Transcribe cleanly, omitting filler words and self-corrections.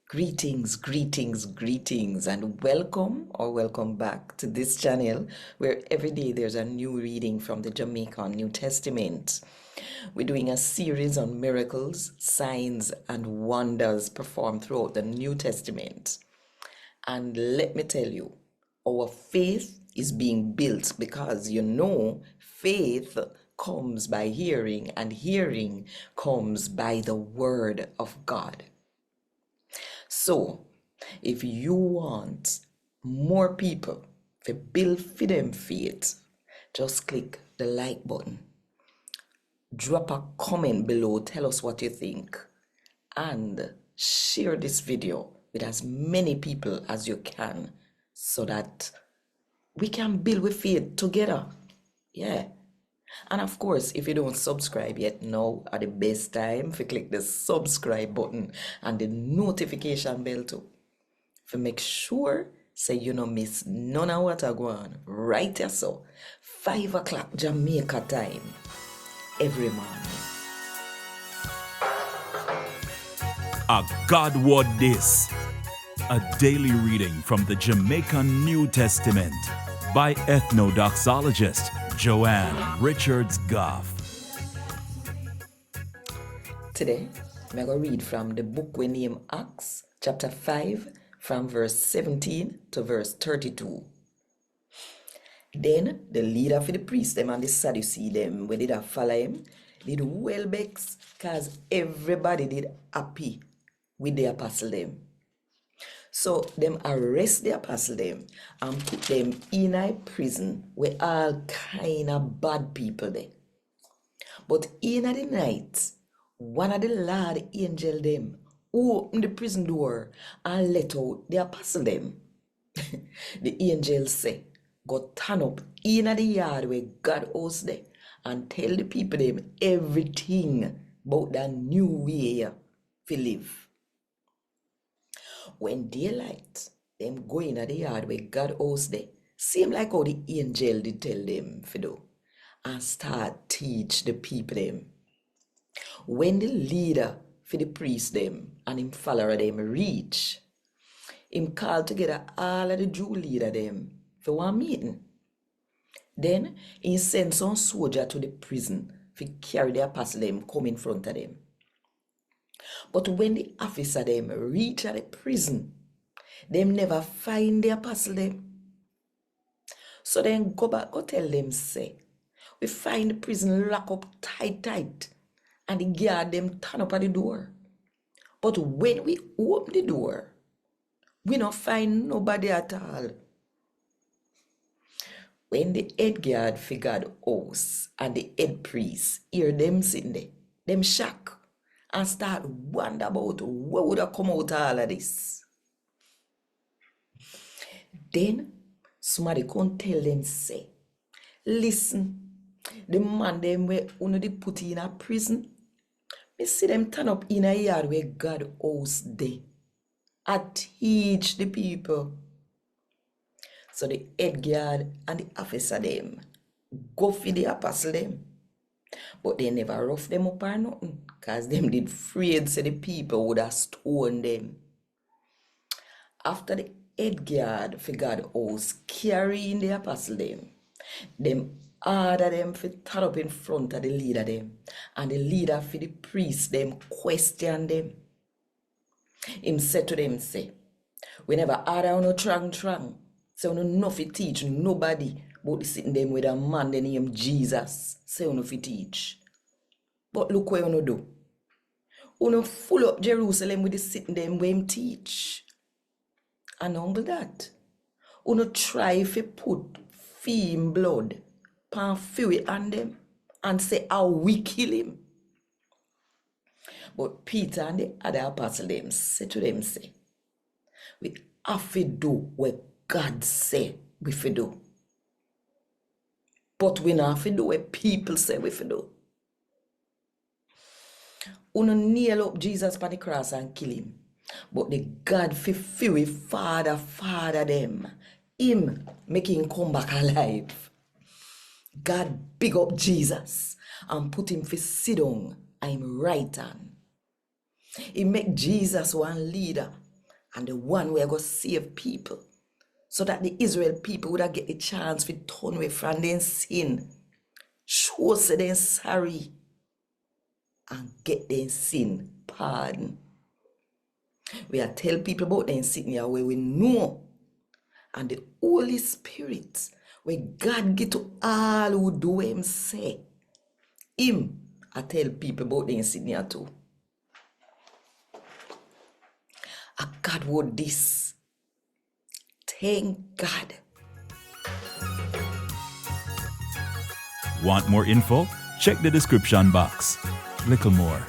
Greetings, and welcome back to this channel where every day there's a new reading from the Jamaican New Testament. We're doing a series on miracles, signs, and wonders performed throughout the New Testament. And let me tell you, our faith is being built because faith comes by hearing, and hearing comes by the Word of God. So, if you want more people to build for them faith, just click the like button. Drop a comment below, tell us what you think, and share this video with as many people as you can so that we can build with faith together. Yeah. And of course, if you don't subscribe yet, now are the best time to click the subscribe button and the notification bell too. For make sure say you no miss none of what I go on right here, so 5 o'clock Jamaica time every morning. A God Word This, a daily reading from the Jamaican New Testament by Ethnodoxologist Joanne Richards Goffe. Today, I'm going to read from the book we name Acts, chapter 5, from verse 17 to verse 32. Then the leader for the priest them and the Sadducee them, when they follow him, did well vex, cause everybody did happy with the apostle them. So them arrest the apostle them and put them in a prison where all kind of bad people there. But in the night, one of the Lord angel them opened the prison door and let out the apostle them. The angel say, go turn up in the yard where God hosts them and tell the people them everything about that new way to live. When daylight, them go in the yard where God hosts them, same like how the angel did tell them to do, and start teach the people them. When the leader for the priest them and him follower them reach, him call together all of the Jew leader them for one meeting. Then he send some soldier to the prison to carry the apostle them come in front of them. But when the officer them reach at the prison, them never find the apostle them. So then go back, go tell them, say, we find the prison lock up tight, and the guard them turn up at the door. But when we open the door, we don't find nobody at all. When the head guard figured house and the head priest hear them sitting there, them shock and start wonder about what would have come out of all of this. Then somebody come tell them, say, listen, the man them where uno they put in a prison, me see them turn up in a yard where God hosts them. I teach the people. So the head guard and the officer them go for the apostle them. But they never rough them up or nothing, because them did afraid so the people would have stoned them. After the head guard for God house carrying the apostle them order them for turn up in front of the leader them, and the leader for the priest them question them. Him said to them, say, we never order on no trang, so no nothing teach nobody but sitting them with a man the name Jesus, say no fi teach. But look what you do. You full up Jerusalem with the sitting them where him teach. And only that, you try to put him blood pan few on them and say how we kill him. But Peter and the other apostles them say to them, say, we have to do what God say we have to do. But we not have to do what people say we have to do. You nail up Jesus on the cross and kill him. But the God fulfill Father them. Him make him come back alive. God big up Jesus and put him for sit down and him right hand. He make Jesus one leader and the one where go save people, so that the Israel people would have get a chance to turn away from their sin, show say they're sorry, and get their sin pardon. We are tell people about their sin here where we know, and the Holy Spirit, where God get to all who do him say, him, I tell people about their sin here too. A God word this. Thank God. Want more info? Check the description box. Little more.